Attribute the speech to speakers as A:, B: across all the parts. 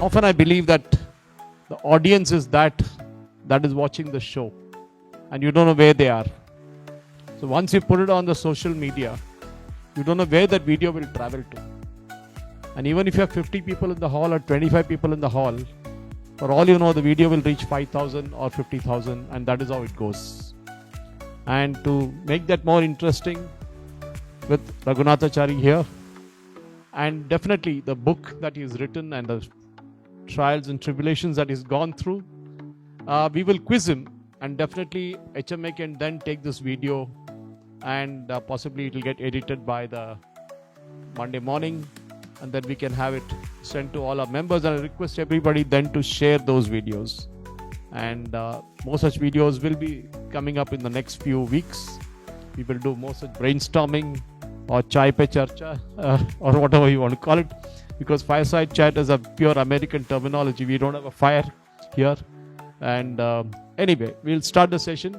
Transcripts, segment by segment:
A: often I believe that the audience is that is watching the show, and you don't know where they are. So once you put it on the social media, you don't know where that video will travel to. And even if you have 50 people in the hall or 25 people in the hall, for all you know, the video will reach 5,000 or 50,000, and that is how it goes. And to make that more interesting, with Raghunathachari here, and definitely the book that he's written and the trials and tribulations that he's gone through, we will quiz him, and definitely HMA can then take this video and possibly it will get edited by the Monday morning, and then we can have it sent to all our members. And I request everybody then to share those videos, and more such videos will be coming up in the next few weeks. We will do more such brainstorming or chai pe charcha or whatever you want to call it, because fireside chat is a pure American terminology. We don't have a fire here. And anyway, we'll start the session.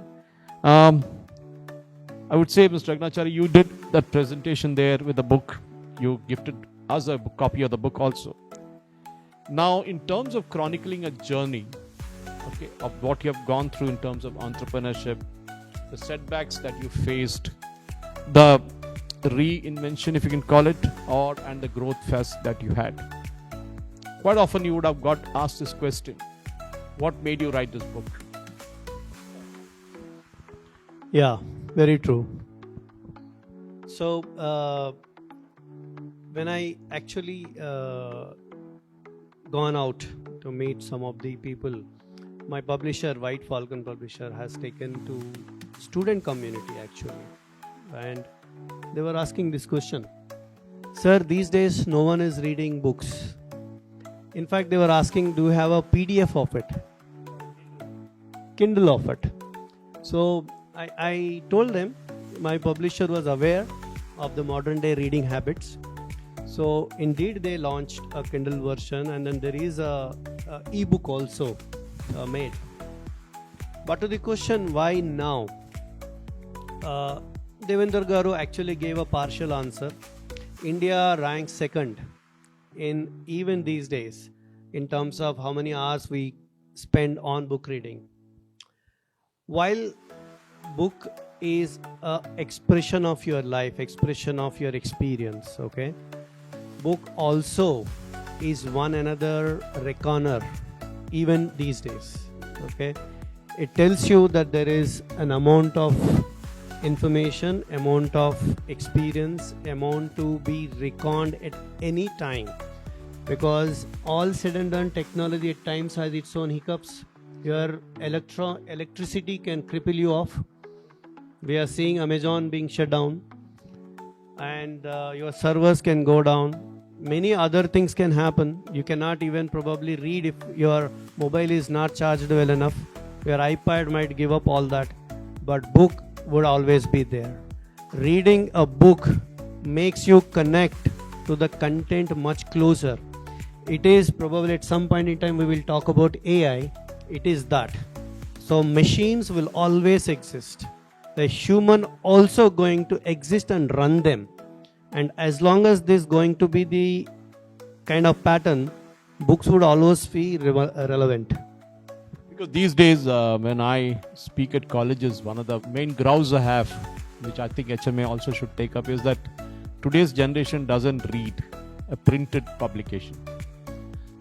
A: I would say, Mr. Raghunathachari, you did that presentation there with the book. You gifted us a copy of the book also. Now, in terms of chronicling a journey, okay, of what you have gone through in terms of entrepreneurship, the setbacks that you faced, the reinvention, if you can call it, and the growth phase that you had. Quite often you would have got asked this question: what made you write this book?
B: Yeah, very true. So, when I actually gone out to meet some of the people, my publisher, White Falcon Publisher, has taken to student community actually, and they were asking this question: sir, these days no one is reading books. In fact, they were asking, do you have a PDF of it? Kindle of it. So I told them my publisher was aware of the modern day reading habits. So indeed they launched a Kindle version, and then there is a ebook also made. But to the question why now, Devendra Garu actually gave a partial answer. India ranks second in even these days in terms of how many hours we spend on book reading. While book is a expression of your life, expression of your experience, okay, book also is one another reckoner even these days, okay. It tells you that there is an amount of information, amount of experience, amount to be reckoned at any time, because all said and done, technology at times has its own hiccups. Your electricity can cripple you off. We are seeing Amazon being shut down, and your servers can go down. Many other things can happen. You cannot even probably read if your mobile is not charged well enough. Your iPad might give up all that, but book would always be there. Reading a book makes you connect to the content much closer. It is probably at some point in time we will talk about AI. It is that. So machines will always exist. The human also going to exist and run them. And as long as this is going to be the kind of pattern, books would always be relevant.
A: Because these days, when I speak at colleges, one of the main grounds I have, which I think HMA also should take up, is that today's generation doesn't read a printed publication.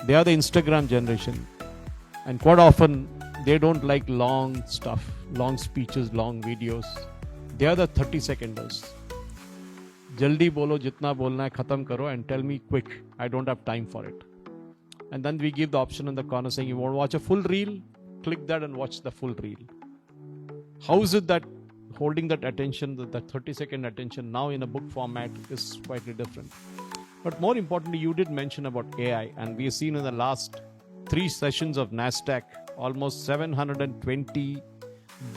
A: They are the Instagram generation, and quite often they don't like long stuff, long speeches, long videos. They are the 30-seconders. Jaldi bolo, jitna bolna hai, khatam karo, and tell me quick. I don't have time for it. And then we give the option in the corner saying, you want to watch a full reel? Click that and watch the full reel. How is it that holding that attention, that 30-second attention now in a book format is quite different? But more importantly, you did mention about AI, and we have seen in the last 3 sessions of NASDAQ, almost $720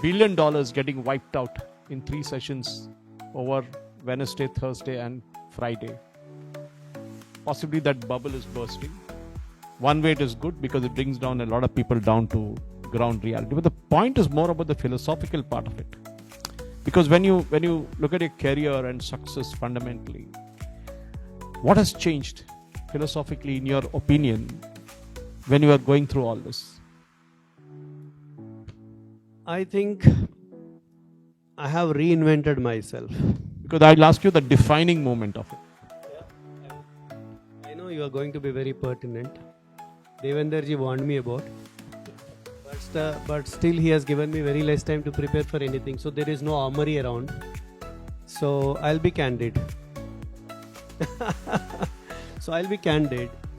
A: billion getting wiped out in 3 sessions over Wednesday, Thursday and Friday. Possibly that bubble is bursting. One way it is good because it brings down a lot of people down to ground reality. But the point is more about the philosophical part of it. Because when you look at your career and success fundamentally, what has changed philosophically in your opinion when you are going through all this?
B: I think I have reinvented myself.
A: Because I'll ask you the defining moment of it.
B: I know you are going to be very pertinent. Devenderji warned me about. But still he has given me very less time to prepare for anything. So there is no armory around. So I'll be candid.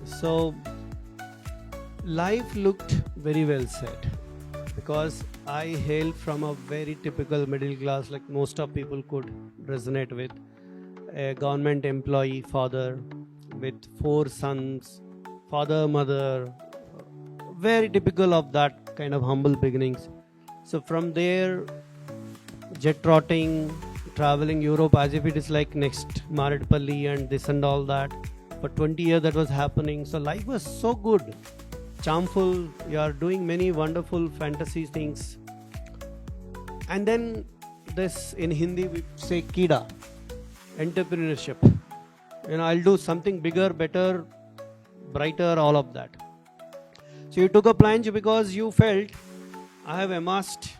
B: So life looked very well set. Because I hail from a very typical middle class, like most of people could resonate with. A government employee father with 4 sons, father, mother, very typical of that kind of humble beginnings. So from there, jet trotting, traveling Europe as if it is like next Maridpalli and this and all that. For 20 years that was happening. So life was so good, charmful. You are doing many wonderful fantasy things. And then this in Hindi we say Kida, entrepreneurship. I'll do something bigger, better, brighter, all of that. So you took a plunge because you felt I have amassed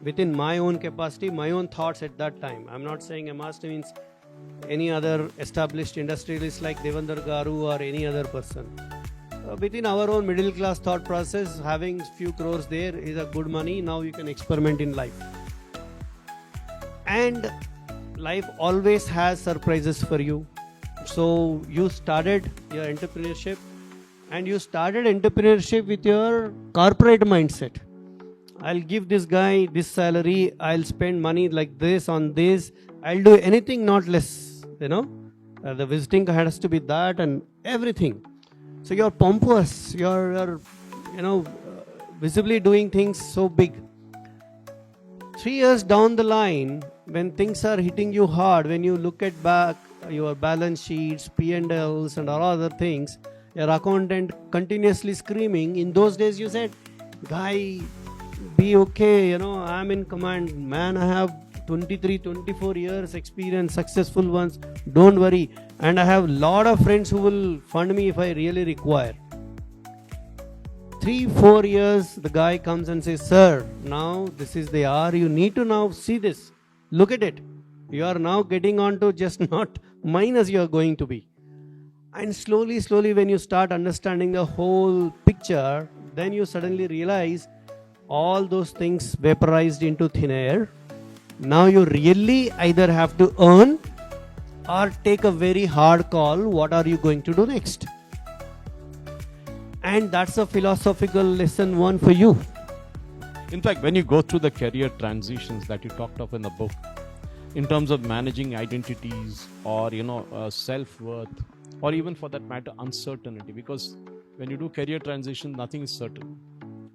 B: within my own capacity, my own thoughts at that time. I'm not saying amassed means any other established industrialist like Devendra Garu or any other person. Within our own middle class thought process, having few crores there is a good money. Now you can experiment in life. And life always has surprises for you. So you started your entrepreneurship, and you started entrepreneurship with your corporate mindset. I'll give this guy this salary, I'll spend money like this on this, I'll do anything not less, the visiting has to be that and everything. So you're pompous, you're visibly doing things so big. 3 years down the line, when things are hitting you hard, when you look at back your balance sheets, P&Ls and all other things, your accountant continuously screaming. In those days you said, guy, be okay, I'm in command, man, I have 23, 24 years experience, successful ones, don't worry. And I have lot of friends who will fund me if I really require. 3-4 years, the guy comes and says, sir, now this is the hour, you need to now see this, look at it. You are now getting on to just not minus you are going to be. And slowly, when you start understanding the whole picture, then you suddenly realize all those things vaporized into thin air. Now you really either have to earn or take a very hard call. What are you going to do next? And that's a philosophical lesson one for you.
A: In fact, when you go through the career transitions that you talked of in the book, in terms of managing identities or, self-worth, or even for that matter, uncertainty, because when you do career transition, nothing is certain.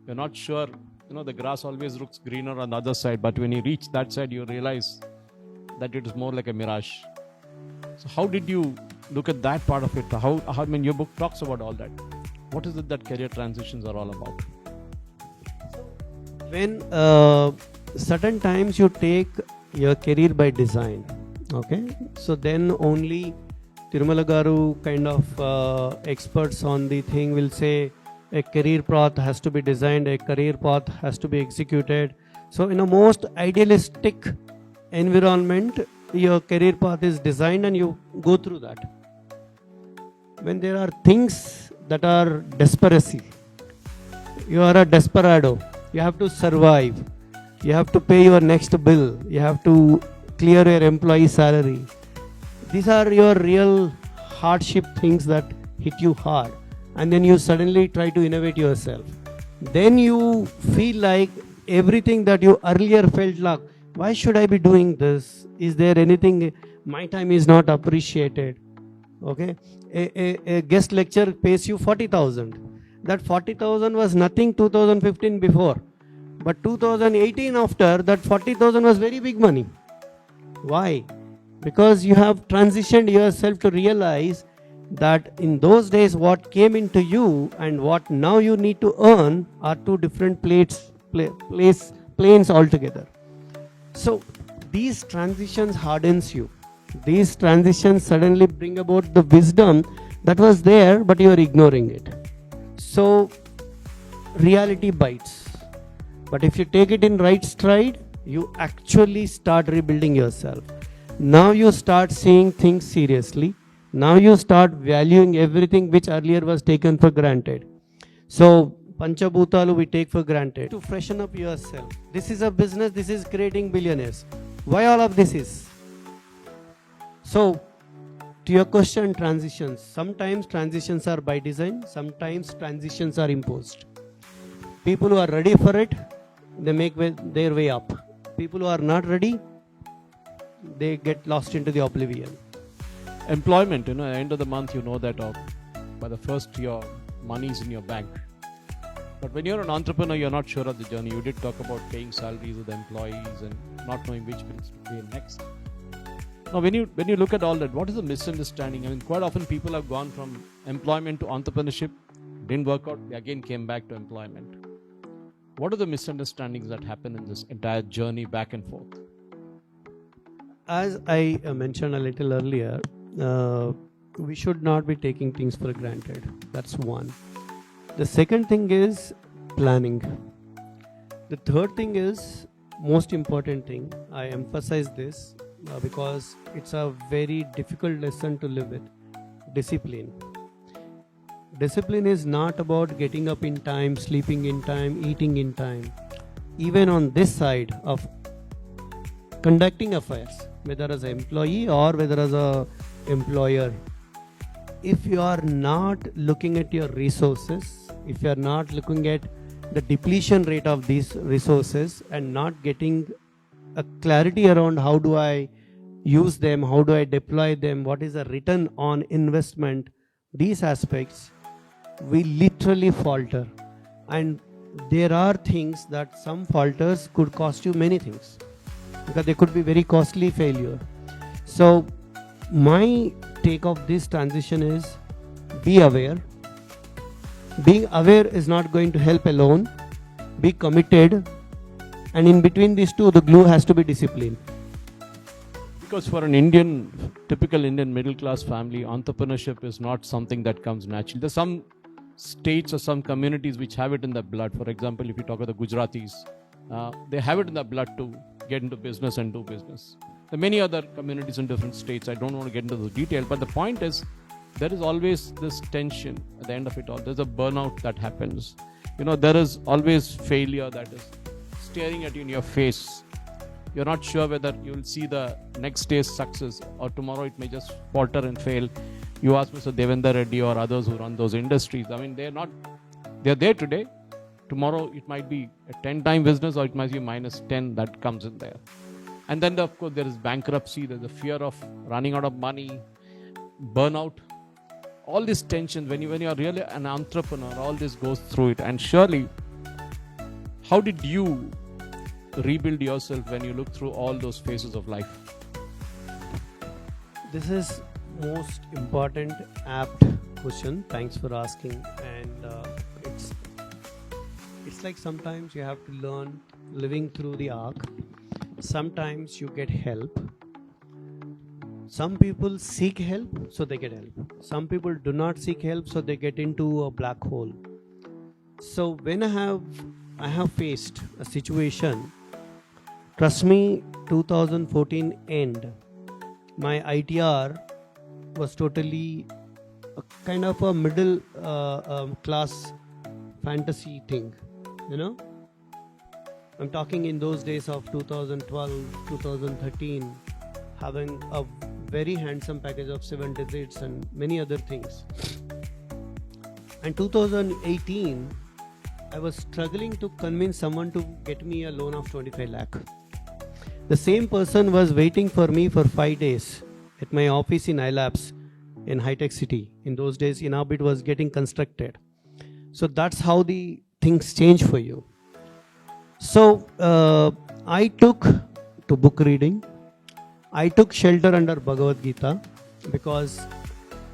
A: You're not sure, the grass always looks greener on the other side, but when you reach that side, you realize that it is more like a mirage. So how did you look at that part of it? Your book talks about all that. What is it that career transitions are all about?
B: When certain times you take your career by design, okay? So then only Tirumala Garu kind of experts on the thing will say a career path has to be designed, a career path has to be executed. So in a most idealistic environment, your career path is designed and you go through that. When there are things that are desperacy, you are a desperado, you have to survive, you have to pay your next bill, you have to clear your employee salary. These are your real hardship things that hit you hard, and then you suddenly try to innovate yourself. Then you feel like everything that you earlier felt like, why should I be doing this? Is there anything, my time is not appreciated. Okay, a guest lecture pays you 40,000. That 40,000 was nothing 2015 before, but 2018 after, that 40,000 was very big money. Why? Because you have transitioned yourself to realize that in those days what came into you and what now you need to earn are two different planes altogether. So these transitions hardens you. These transitions suddenly bring about the wisdom that was there, but you are ignoring it. So reality bites. But if you take it in right stride, you actually start rebuilding yourself. Now you start seeing things seriously. Now you start valuing everything which earlier was taken for granted. So, Panchabhutalu we take for granted. To freshen up yourself. This is a business, this is creating billionaires. Why all of this is? So, to your question, transitions. Sometimes transitions are by design, sometimes transitions are imposed. People who are ready for it, they make their way up. People who are not ready, they get lost into the oblivion.
A: Employment, at the end of the month, you know that by the first your money is in your bank. But when you're an entrepreneur, you're not sure of the journey. You did talk about paying salaries of the employees and not knowing which bills to pay next. Now, when you look at all that, what is the misunderstanding? I mean, quite often people have gone from employment to entrepreneurship, didn't work out, they again came back to employment. What are the misunderstandings that happen in this entire journey back and forth?
B: As I mentioned a little earlier, we should not be taking things for granted. That's one. The second thing is planning. The third thing is most important thing. I emphasize this because it's a very difficult lesson to live with. Discipline. Discipline is not about getting up in time, sleeping in time, eating in time. Even on this side of conducting affairs, whether as an employee or whether as an employer, if you are not looking at your resources, if you are not looking at the depletion rate of these resources and not getting a clarity around how do I use them, how do I deploy them, what is the return on investment, these aspects, we literally falter. And there are things that some falters could cost you many things because they could be very costly failure. So my take of this transition is be aware. Being aware is not going to help alone. Be committed, and in between these two, the glue has to be discipline.
A: Because for an typical Indian middle class family, entrepreneurship is not something that comes naturally. There's some states or some communities which have it in their blood. For example, if you talk about the Gujaratis, they have it in their blood to get into business and do business. There are many other communities in different states. I don't want to get into the detail, but the point is, there is always this tension at the end of it all. There's a burnout that happens. There is always failure that is staring at you in your face. You're not sure whether you will see the next day's success or tomorrow it may just falter and fail. You ask Mr. Devendra Reddy or others who run those industries. I mean, they're there today. Tomorrow it might be a 10-time business or it might be minus 10 that comes in there. And then, of course, there is bankruptcy. There's the fear of running out of money, burnout. All these tensions, when you're really an entrepreneur, all this goes through it. And surely, how did you rebuild yourself when you look through all those phases of life?
B: This is most important, apt question. Thanks for asking. And it's like sometimes you have to learn living through the arc. Sometimes you get help. Some people seek help, so they get help. Some people do not seek help, so they get into a black hole. So when I have faced a situation, trust me, 2014 end, my ITR was totally a kind of a middle class fantasy thing, I'm talking in those days of 2012, 2013, having a very handsome package of 7 digits and many other things. And 2018, I was struggling to convince someone to get me a loan of 25 lakh. The same person was waiting for me for 5 days at my office in iLabs in High-Tech City. In those days, Inabit was getting constructed. So that's how the things change for you. So I took to book reading. I took shelter under Bhagavad Gita because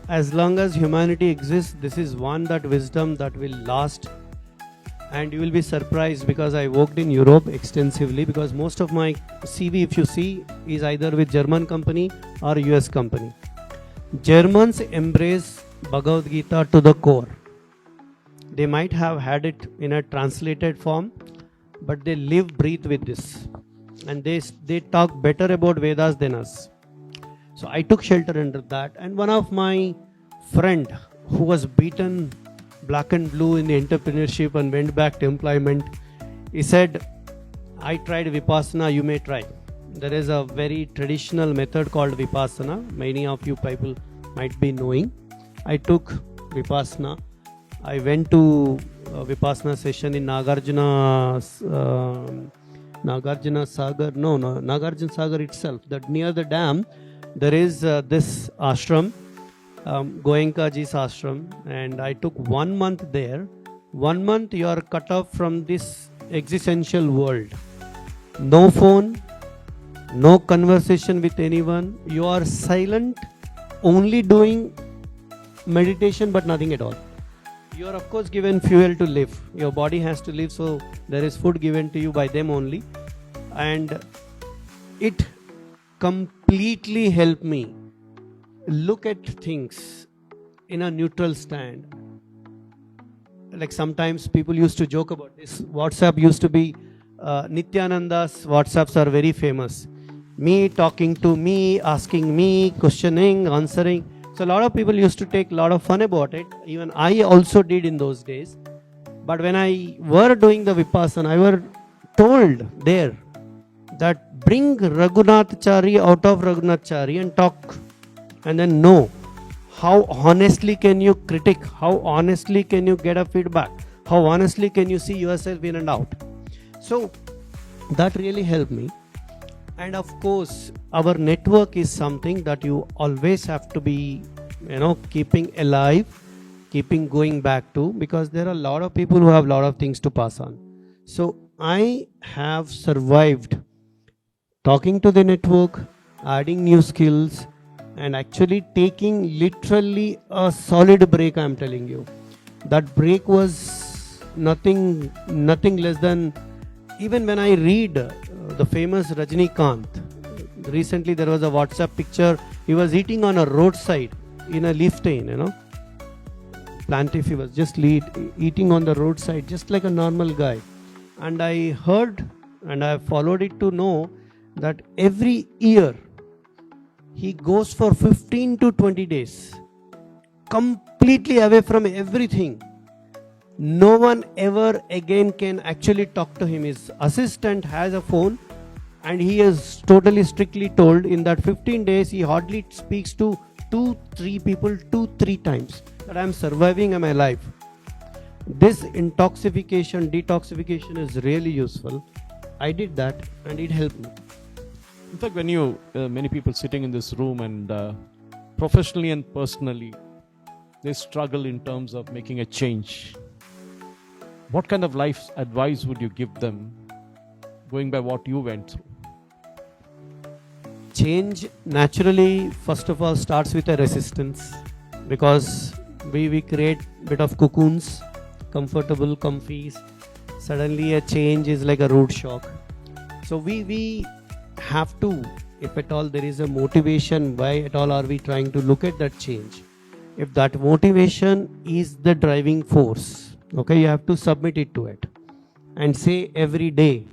B: as long as humanity exists, this is one that wisdom that will last. And you will be surprised because I worked in Europe extensively, because most of my CV, if you see, is either with German company or US company. Germans embrace Bhagavad Gita to the core. They might have had it in a translated form, but they live, breathe with this. And they talk better about Vedas than us. So I took shelter under that. And one of my friend who was beaten black and blue in the entrepreneurship and went back to employment, he said, I tried Vipassana, you may try. There is a very traditional method called Vipassana. Many of you people might be knowing. I took Vipassana. I went to a Vipassana session in Nagarjuna Sagar itself. That near the dam, there is this ashram, Goenka ji's ashram, and I took 1 month there. 1 month you are cut off from this existential world. No phone, no conversation with anyone. You are silent, only doing meditation but nothing at all. You are of course given fuel to live. Your body has to live, so there is food given to you by them only. And it completely helped me look at things in a neutral stand. Like sometimes people used to joke about this. WhatsApp used to be, Nityananda's WhatsApps are very famous. Me talking to me, asking me, questioning, answering. So a lot of people used to take a lot of fun about it. Even I also did in those days. But when I were doing the Vipassana, I were told there that bring Raghunatachari out of Raghunatachari and talk. And then know how honestly can you critique, how honestly can you get a feedback, how honestly can you see yourself in and out. So that really helped me. And of course, our network is something that you always have to be, keeping alive, keeping going back to, because there are a lot of people who have a lot of things to pass on. So I have survived talking to the network, adding new skills, and actually taking literally a solid break. I'm telling you, that break was nothing less than, even when I read the famous Rajnikant, recently there was a WhatsApp picture, he was eating on a roadside in a liftain, plantif, he was just eating on the roadside just like a normal guy. And I heard and I followed it to know that every year he goes for 15 to 20 days completely away from everything. No one ever again can actually talk to him. His assistant has a phone and he is totally strictly told in that 15 days he hardly speaks to 2-3 people 2-3 times. That I am surviving in my life. This detoxification is really useful. I did that and it helped me.
A: In fact, when many people sitting in this room and professionally and personally, they struggle in terms of making a change. What kind of life advice would you give them, going by what you went through?
B: Change naturally, first of all, starts with a resistance, because we create a bit of cocoons, comfortable, comfies. Suddenly a change is like a root shock. So we have to, if at all there is a motivation, why at all are we trying to look at that change? If that motivation is the driving force, okay, you have to submit it to it and say every day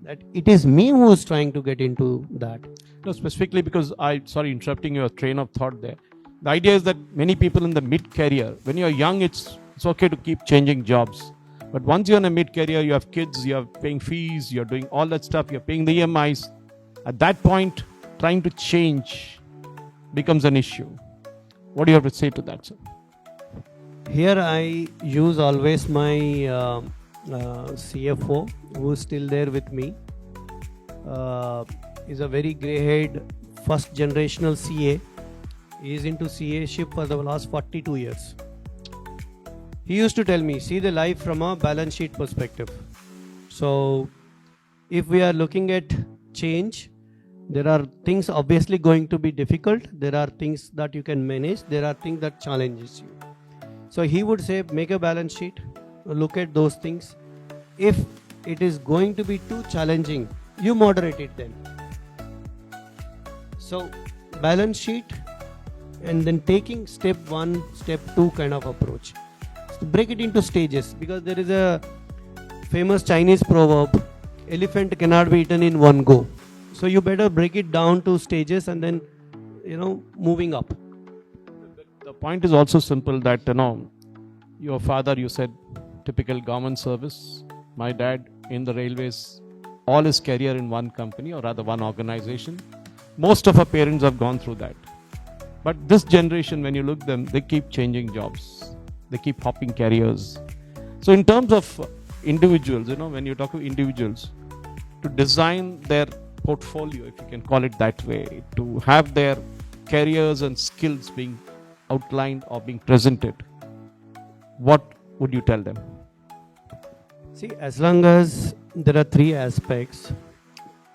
B: that it is me who is trying to get into that.
A: No, specifically because sorry interrupting your train of thought there. The idea is that many people in the mid-career, when you're young, it's okay to keep changing jobs. But once you're in a mid-career, you have kids, you're paying fees, you're doing all that stuff, you're paying the EMIs. At that point, trying to change becomes an issue. What do you have to say to that, sir?
B: Here I use always my CFO, who is still there with me. Is a very grey-haired first generational CA. He is into CA-ship for the last 42 years. He used to tell me, see the life from a balance sheet perspective. So if we are looking at change, there are things obviously going to be difficult. There are things that you can manage. There are things that challenges you. So he would say, make a balance sheet, look at those things. If it is going to be too challenging, you moderate it then. So balance sheet and then taking step 1, step 2 kind of approach. break it into stages, because there is a famous Chinese proverb, elephant cannot be eaten in one go. So you better break it down to stages and then, moving up.
A: The point is also simple that, your father, you said, typical government service. My dad in the railways, all his career in one company, or rather one organization. Most of our parents have gone through that. But this generation, when you look them, they keep changing jobs. They keep hopping careers. So in terms of individuals, when you talk to individuals, to design their portfolio, if you can call it that way, to have their careers and skills being outlined or being presented, what would you tell them?
B: See, as long as there are three aspects: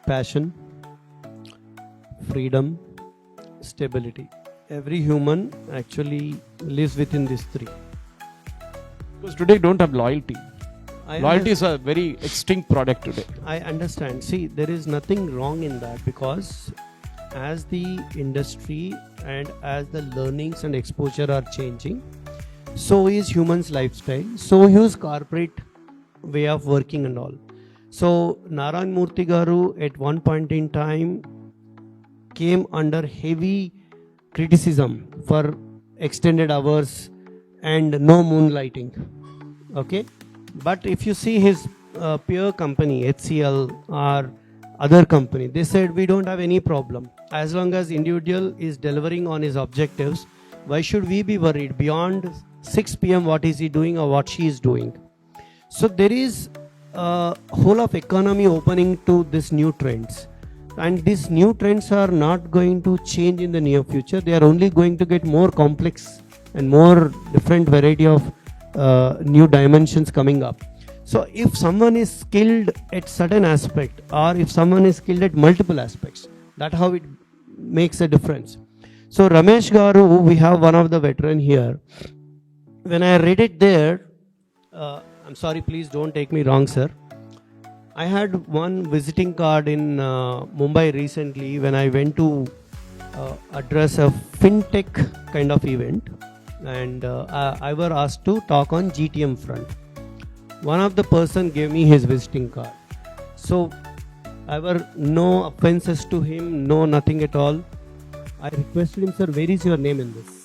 B: passion, freedom, stability. Every human actually lives within these three.
A: Because today don't have loyalty. Loyalty is a very extinct product today.
B: I understand. See, there is nothing wrong in that, because as the industry and as the learnings and exposure are changing, so is humans' lifestyle, so is corporate way of working and all. So Narayan Murthy Garu at one point in time came under heavy criticism for extended hours and no moonlighting. Okay, but if you see his peer company HCL or other company, they said we don't have any problem as long as individual is delivering on his objectives. Why should we be worried beyond 6 p.m. what is he doing or what she is doing? So there is a whole of economy opening to these new trends, and these new trends are not going to change in the near future. They are only going to get more complex and more different variety of new dimensions coming up. So if someone is skilled at certain aspect, or if someone is skilled at multiple aspects, that's how it makes a difference. So Ramesh Garu, we have one of the veteran here. When I read it there, I'm sorry, please don't take me wrong, sir. I had one visiting card in Mumbai recently when I went to address a fintech kind of event, and I was asked to talk on GTM front. One of the person gave me his visiting card. So I were no offenses to him, no nothing at all. I requested him, sir, where is your name in this?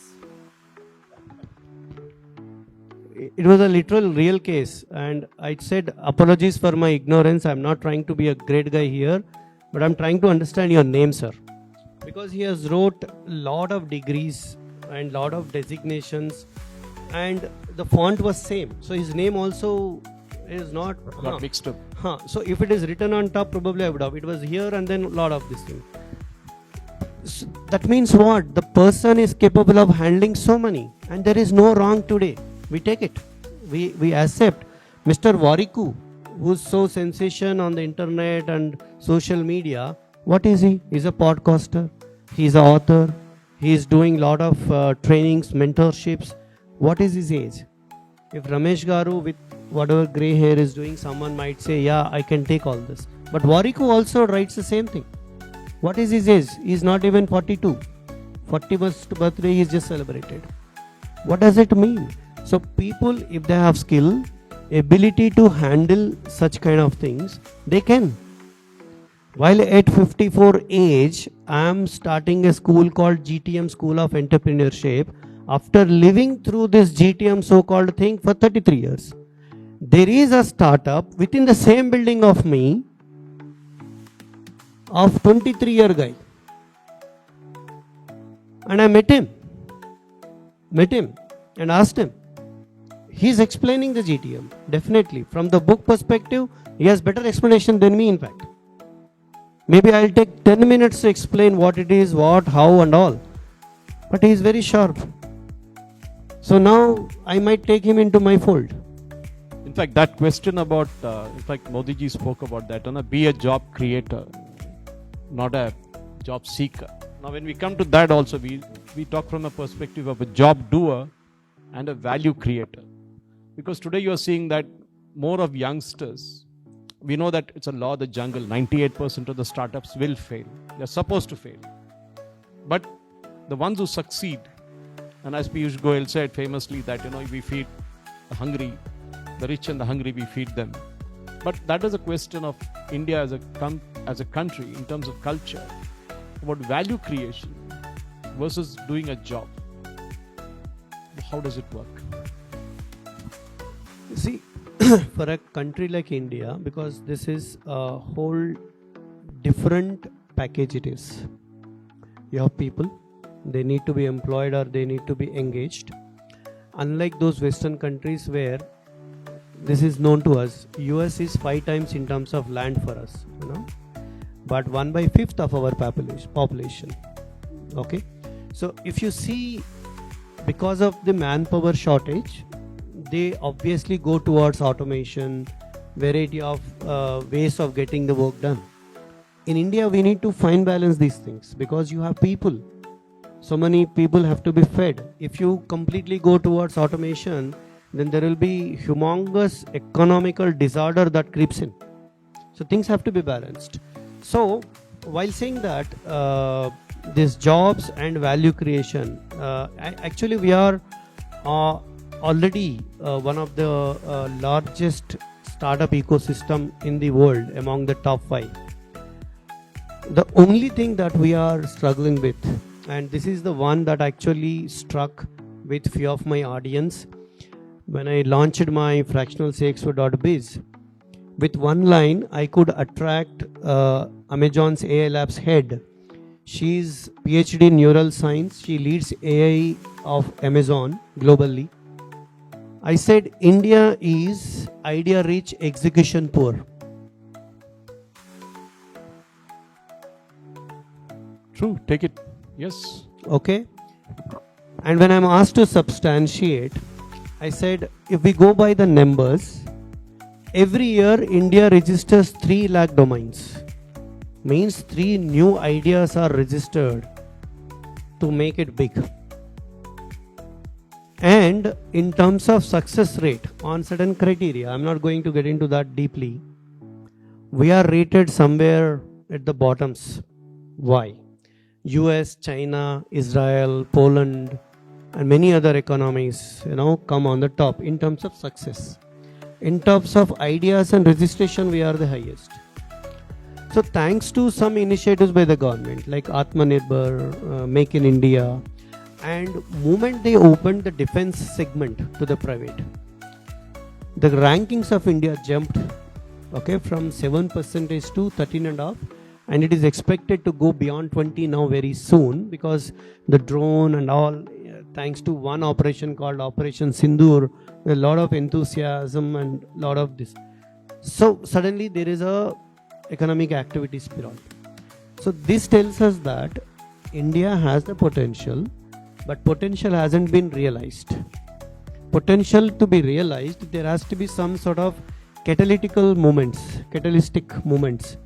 B: It was a literal real case, and I said, apologies for my ignorance. I'm not trying to be a great guy here, but I'm trying to understand your name, sir. Because he has wrote a lot of degrees and lot of designations, and the font was same. So his name also is not
A: Got mixed up.
B: So if it is written on top, probably I would have. It was here and then a lot of this thing. So that means what? The person is capable of handling so many, and there is no wrong today. We take it. We accept. Mr. Wariku, who's so sensation on the internet and social media, what is he? He's a podcaster. He's an author. He's doing lot of trainings, mentorships. What is his age? If Ramesh Garu with whatever gray hair is doing, someone might say, yeah, I can take all this. But Wariku also writes the same thing. What is his age? He's not even 42. 41st birthday he is just celebrated. What does it mean? So people, if they have skill, ability to handle such kind of things, they can. While at 54 age, I am starting a school called GTM School of Entrepreneurship after living through this GTM so-called thing for 33 years. There is a startup within the same building of me of 23-year guy. And I met him and asked him. He's explaining the GTM. Definitely. From the book perspective, he has better explanation than me, in fact. Maybe I'll take 10 minutes to explain what it is, what, how and all. But he is very sharp. So now I might take him into my fold.
A: In fact, that question about, in fact, Modi ji spoke about that, be a job creator, not a job seeker. Now, when we come to that also, we talk from a perspective of a job doer and a value creator. Because today you are seeing that more of youngsters, we know that it's a law of the jungle, 98% of the startups will fail. They're supposed to fail. But the ones who succeed, and as Piyush Goyal said famously that, we feed the rich and the hungry, we feed them. But that is a question of India as a country in terms of culture, about value creation versus doing a job. How does it work?
B: See, for a country like India, because this is a whole different package it is. You have people, they need to be employed or they need to be engaged. Unlike those Western countries where this is known to us, US is 5 times in terms of land for us, but 1/5 of our population. Okay, so if you see, because of the manpower shortage, they obviously go towards automation, variety of ways of getting the work done. In India, we need to fine balance these things because you have people. So many people have to be fed. If you completely go towards automation, then there will be humongous economical disorder that creeps in. So things have to be balanced. So while saying that, these jobs and value creation, actually we are already one of the largest startup ecosystem in the world, among the top 5. The only thing that we are struggling with, and this is the one that actually struck with few of my audience when I launched my fractional CXO.biz. With one line, I could attract Amazon's AI Labs head. She's PhD in neural science. She leads AI of Amazon globally. I said, India is idea rich, execution poor.
A: True, take it. Yes.
B: Okay. And when I'm asked to substantiate, I said, if we go by the numbers, every year India registers 3 lakh domains. Means 3 new ideas are registered to make it big. And in terms of success rate on certain criteria, I'm not going to get into that deeply, we are rated somewhere at the bottoms. Why? US, China, Israel, Poland, and many other economies, come on the top in terms of success. In terms of ideas and registration, we are the highest. So thanks to some initiatives by the government like Atmanirbhar, Make in India, and moment they opened the defense segment to the private, the rankings of India jumped, from 7% to 13.5%. And it is expected to go beyond 20 now very soon, because the drone and all, thanks to one operation called Operation Sindoor, a lot of enthusiasm and a lot of this. So suddenly there is a economic activity spiral. So this tells us that India has the potential, but potential hasn't been realized. Potential to be realized, there has to be some sort of catalytic moments.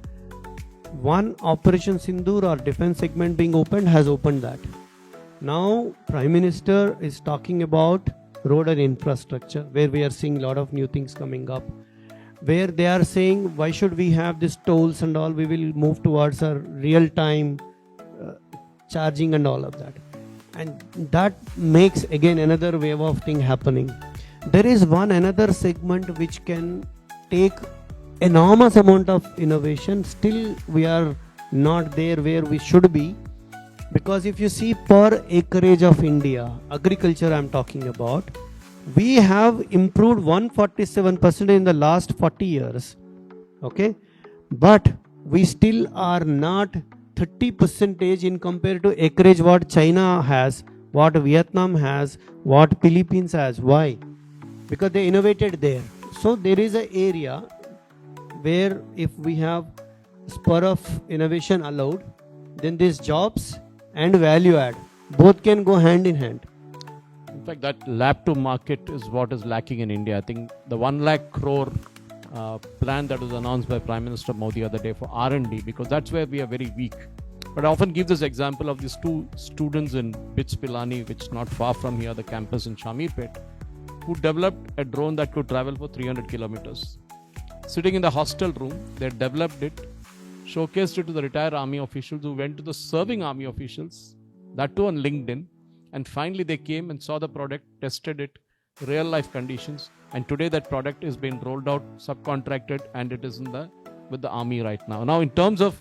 B: One Operation Sindoor or defense segment being opened has opened that. Now Prime Minister is talking about road and infrastructure, where we are seeing a lot of new things coming up, where they are saying, why should we have these tolls and all, we will move towards a real time charging and all of that. And that makes again another wave of thing happening. There is another segment which can take enormous amount of innovation. Still we are not there where we should be, because if you see per acreage of India, agriculture I'm talking about, we have improved 147% in the last 40 years. But we still are not 30% in compared to acreage what China has, what Vietnam has, what Philippines has. Why? Because they innovated there. So there is an area where if we have spur of innovation allowed, then these jobs and value add both can go hand in hand.
A: In fact, that lab to market is what is lacking in India. I think the 1 lakh crore plan that was announced by Prime Minister Modi the other day for R&D, because that's where we are very weak. But I often give this example of these 2 students in BITS Pilani, which is not far from here, the campus in Shamirpet, who developed a drone that could travel for 300 kilometers. Sitting in the hostel room, they developed it, showcased it to the retired army officials who went to the serving army officials, that too on LinkedIn. And finally they came and saw the product, tested it, real life conditions. And today that product is being rolled out, subcontracted, and it is with the army right now. Now, in terms of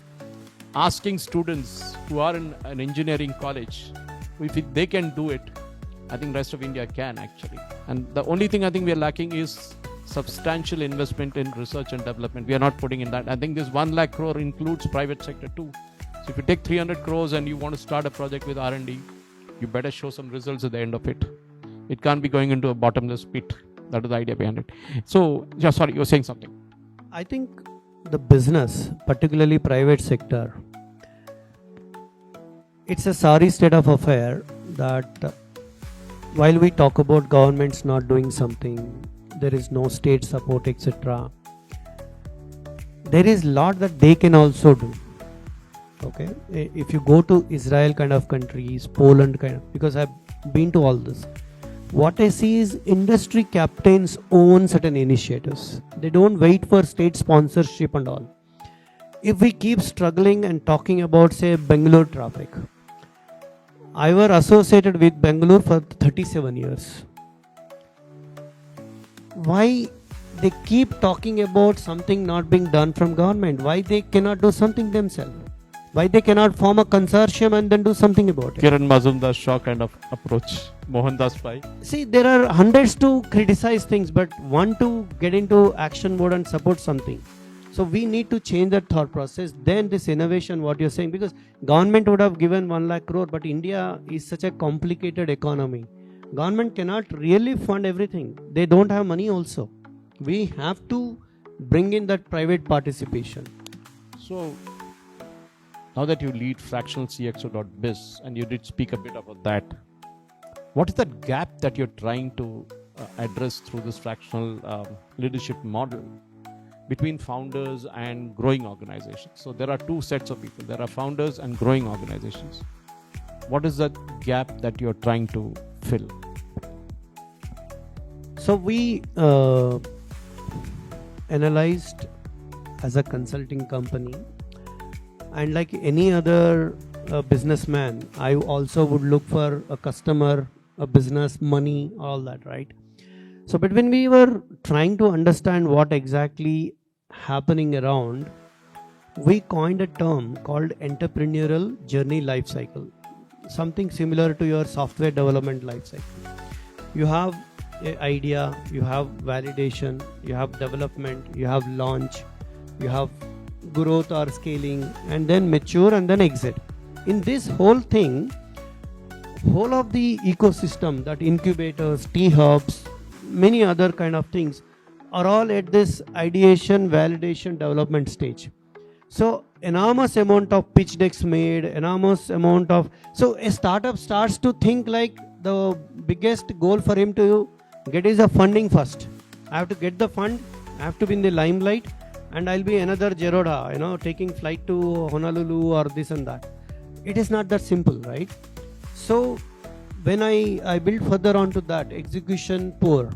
A: asking students who are in an engineering college, if they can do it, I think rest of India can actually. And the only thing I think we are lacking is substantial investment in research and development. We are not putting in that. I think this 1 lakh crore includes private sector too. So if you take 300 crores and you want to start a project with R&D, you better show some results at the end of it. It can't be going into a bottomless pit. That is the idea behind it. So, yeah, sorry, you were saying something.
B: I think the business, particularly private sector, it's a sorry state of affair that while we talk about governments not doing something, there is no state support, etc. There is lot that they can also do. Okay, if you go to Israel kind of countries, Poland kind of, because I've been to all this, what I see is industry captains own certain initiatives. They don't wait for state sponsorship and all. If we keep struggling and talking about, say, Bangalore traffic, I were associated with Bangalore for 37 years. Why they keep talking about something not being done from government? Why they cannot do something themselves? Why they cannot form a consortium and then do something about it?
A: Kiran Mazumdar's Shaw kind of approach. Mohandas Pai.
B: See, there are hundreds to criticize things, but one to get into action mode and support something. So we need to change that thought process. Then this innovation, what you're saying, because government would have given 1 lakh crore, but India is such a complicated economy. Government cannot really fund everything. They don't have money also. We have to bring in that private participation.
A: So, now that you lead fractionalcxo.biz and you did speak a bit about that, what is that gap that you're trying to address through this fractional leadership model between founders and growing organizations? So there are two sets of people. There are founders and growing organizations. What is that gap that you're trying to fill?
B: So we analyzed as a consulting company, and like any other businessman, I also would look for a customer, a business, money, all that, right? So but when we were trying to understand what exactly happening around, we coined a term called entrepreneurial journey life cycle, something similar to your software development life cycle. You have an idea, you have validation, you have development, you have launch, you have growth or scaling, and then mature and then exit. In this whole thing, whole of the ecosystem, that incubators, T-hubs, many other kind of things are all at this ideation, validation, development stage. So enormous amount of pitch decks made, enormous amount of, so a startup starts to think like the biggest goal for him to get is a funding first. I have to get the fund, I have to be in the limelight, and I'll be another Jeroda, taking flight to Honolulu or this and that. It is not that simple, right? So when I build further onto that, execution poor.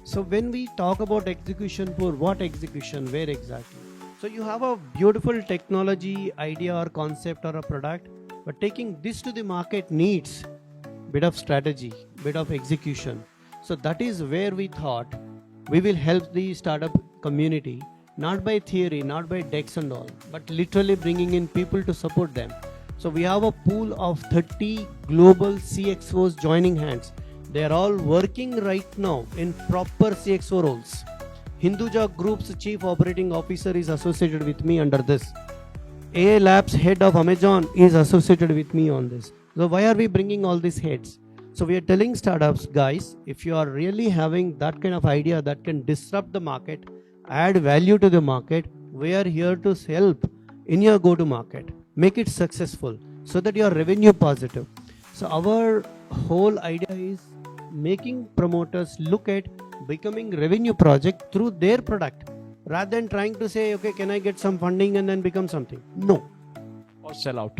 B: So when we talk about execution poor, what execution, where exactly? So you have a beautiful technology, idea or concept or a product, but taking this to the market needs bit of strategy, bit of execution. So that is where we thought we will help the startup community, not by theory, not by decks and all, but literally bringing in people to support them. So we have a pool of 30 global CXOs joining hands. They are all working right now in proper CXO roles. Hinduja Group's Chief Operating Officer is associated with me under this. AI Labs head of Amazon is associated with me on this. So why are we bringing all these heads? So we are telling startups, guys, if you are really having that kind of idea that can disrupt the market, add value to the market, we are here to help in your go to market. Make it successful so that you are revenue positive. So our whole idea is making promoters look at becoming revenue project through their product, rather than trying to say, okay, can I get some funding and then become something? No.
A: Or sell out.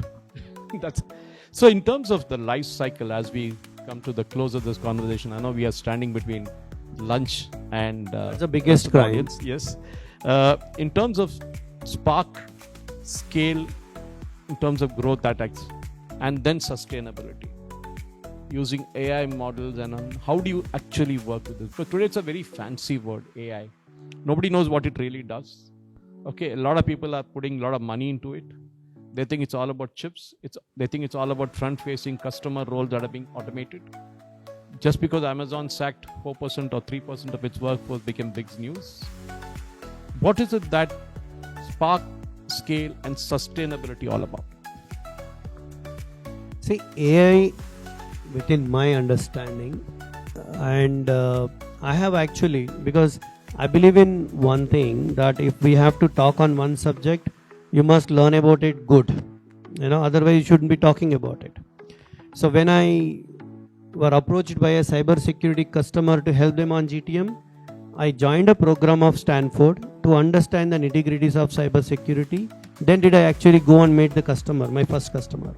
A: That's so. In terms of the life cycle, as we come to the close of this conversation, I know we are standing between lunch and
B: the biggest crime.
A: Yes. In terms of spark, scale, in terms of growth, and then sustainability. using AI models, and on how do you actually work with this? Because today it's a very fancy word, AI. Nobody knows what it really does. Okay, a lot of people are putting a lot of money into it. They think it's all about chips. They think it's all about front-facing customer roles that are being automated. Just because Amazon sacked 4% or 3% of its workforce became big news. What is it that Spark, Scale, and Sustainability all about?
B: See, AI, within my understanding, and I have actually, because I believe in one thing, that if we have to talk on one subject, you must learn about it good. Otherwise you shouldn't be talking about it. So when I were approached by a cybersecurity customer to help them on GTM, I joined a program of Stanford to understand the nitty-gritties of cybersecurity. Then did I actually go and meet the customer, my first customer.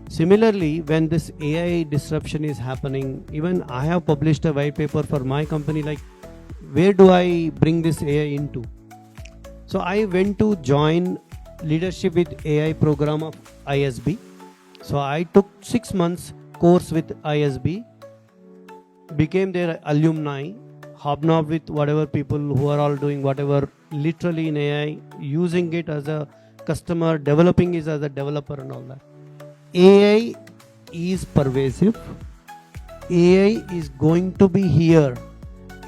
B: Similarly, when this AI disruption is happening, even I have published a white paper for my company, like where do I bring this AI into? So I went to join Leadership with AI program of ISB. So I took 6 months course with ISB, became their alumni, hobnobbed with whatever people who are all doing whatever literally in AI, using it as a customer, developing it as a developer and all that. AI is pervasive. AI is going to be here.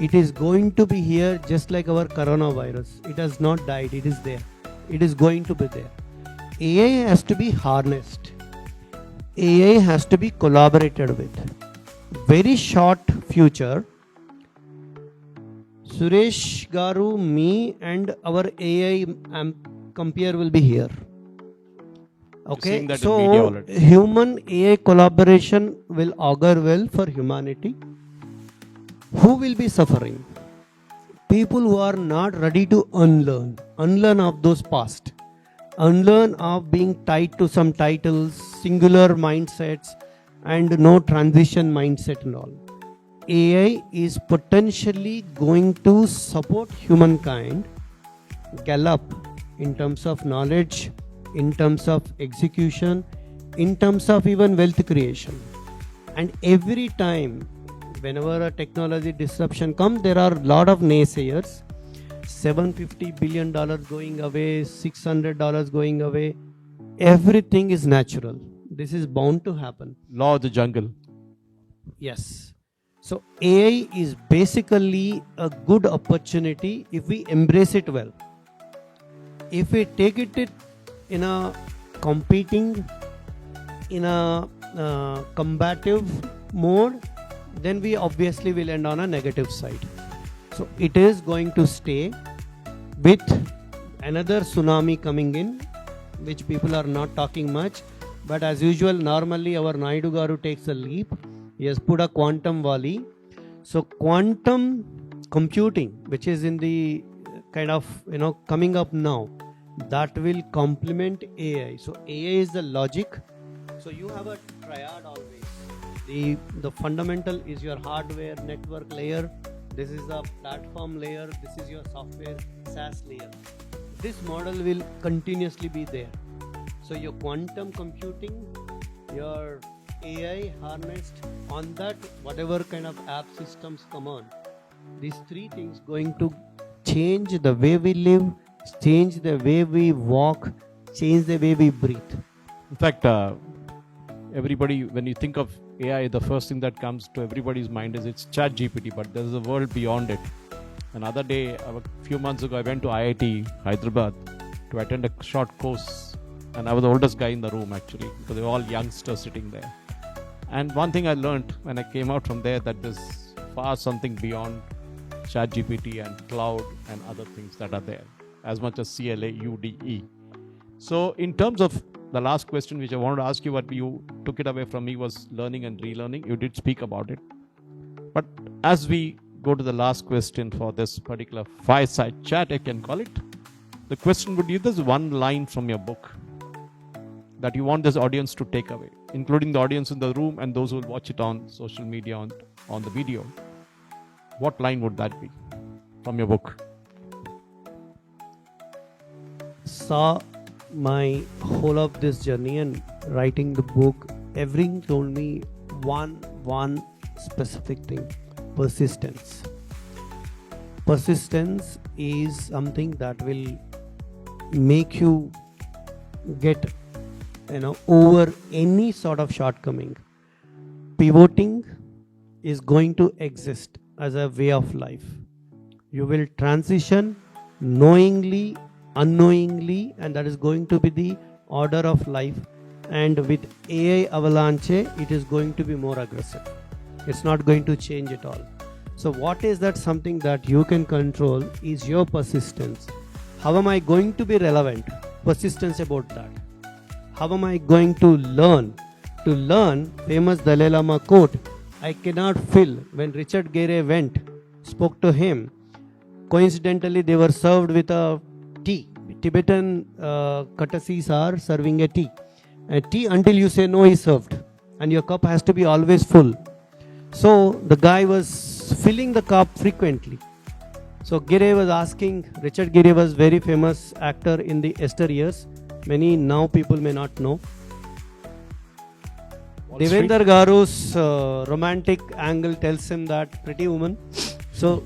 B: It is going to be here just like our coronavirus. It has not died. It is there. It is going to be there. AI has to be harnessed. AI has to be collaborated with. Very short future, Suresh Garu, me and our AI compere will be here. Okay, so human AI collaboration will augur well for humanity. Who will be suffering? People who are not ready to unlearn of those past, unlearn of being tied to some titles, singular mindsets, and no transition mindset and all. AI is potentially going to support humankind gallop in terms of knowledge, in terms of execution, in terms of even wealth creation. And every time whenever a technology disruption comes, there are a lot of naysayers. $750 billion going away, $600 going away. Everything is natural. This is bound to happen.
A: Law of the jungle.
B: Yes. So AI is basically a good opportunity if we embrace it well. If we take it in a competing, in a combative mode, then we obviously will end on a negative side. So it is going to stay with another tsunami coming in, which people are not talking much. But as usual, normally our Naidu Garu takes a leap. He has put a quantum valley. So quantum computing, which is in the kind of coming up now, that will complement AI. So AI is the logic. So you have a triad always. The fundamental is your hardware network layer. This is the platform layer. This is your software SaaS layer. This model will continuously be there. So your quantum computing, your AI harnessed on that, whatever kind of app systems come on, these three things going to change the way we live, change the way we walk, change the way we breathe.
A: In fact, everybody, when you think of AI, the first thing that comes to everybody's mind is it's ChatGPT, but there's a world beyond it. Another day, a few months ago, I went to IIT Hyderabad to attend a short course, and I was the oldest guy in the room actually, because they were all youngsters sitting there. And one thing I learned when I came out from there, that there's far something beyond ChatGPT and cloud and other things that are there, as much as CLAUDE. So in terms of the last question which I wanted to ask you, what you took it away from me was learning and relearning. You did speak about it. But as we go to the last question for this particular fireside chat, I can call it, the question would be, there's one line from your book that you want this audience to take away, including the audience in the room and those who will watch it on social media, on the video. What line would that be from your book?
B: Saw my whole of this journey and writing the book, everything told me one specific thing: persistence. Persistence is something that will make you get over any sort of shortcoming. Pivoting is going to exist as a way of life. You will transition knowingly, unknowingly, and that is going to be the order of life. And with AI avalanche, it is going to be more aggressive. It's not going to change at all. So what is that something that you can control is your persistence. How am I going to be relevant? Persistence about that. How am I going to learn? To learn, famous Dalai Lama quote, I cannot fill. When Richard Gere spoke to him, coincidentally they were served with a tea. Tibetan courtesies are serving a tea. A tea until you say no is served. And your cup has to be always full. So the guy was filling the cup frequently. So Gere was asking, Richard Gere was very famous actor in the Esther years. Many now people may not know. Devendra Garu's romantic angle tells him that pretty woman. So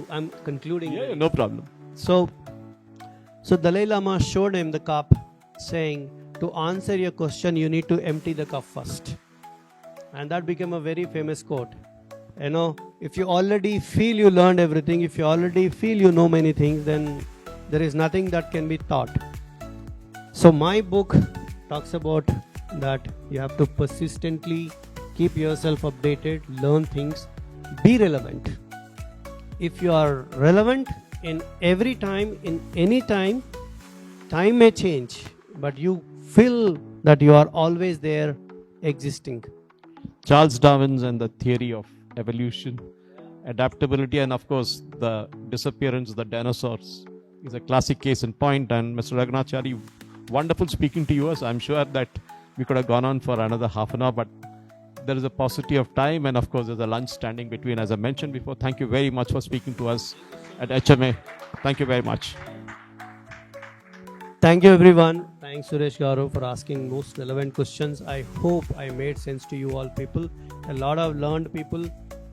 B: I'm concluding.
A: Yeah, no problem.
B: So Dalai Lama showed him the cup, saying, to answer your question, you need to empty the cup first. And that became a very famous quote. If you already feel you learned everything, if you already feel you know many things, then there is nothing that can be taught. So my book talks about that you have to persistently keep yourself updated, learn things, be relevant. If you are relevant in every time, in any time, time may change, but you feel that you are always there existing.
A: Charles Darwin's and the theory of evolution, adaptability, and of course the disappearance of the dinosaurs is a classic case in point. And Mr. Raghunatchari, wonderful speaking to you. I'm sure that we could have gone on for another half an hour, but there is a paucity of time, and of course there's a lunch standing between, as I mentioned before. Thank you very much for speaking to us at HMA. Thank you very much.
B: Thank you, everyone. Thanks, Suresh Garu, for asking most relevant questions. I hope I made sense to you all people. A lot of learned people.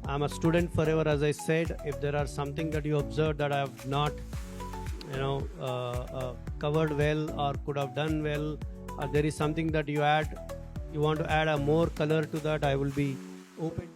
B: I'm a student forever, as I said. If there are something that you observed that I have not covered well or could have done well, or there is something that you want to add a more color to that, I will be open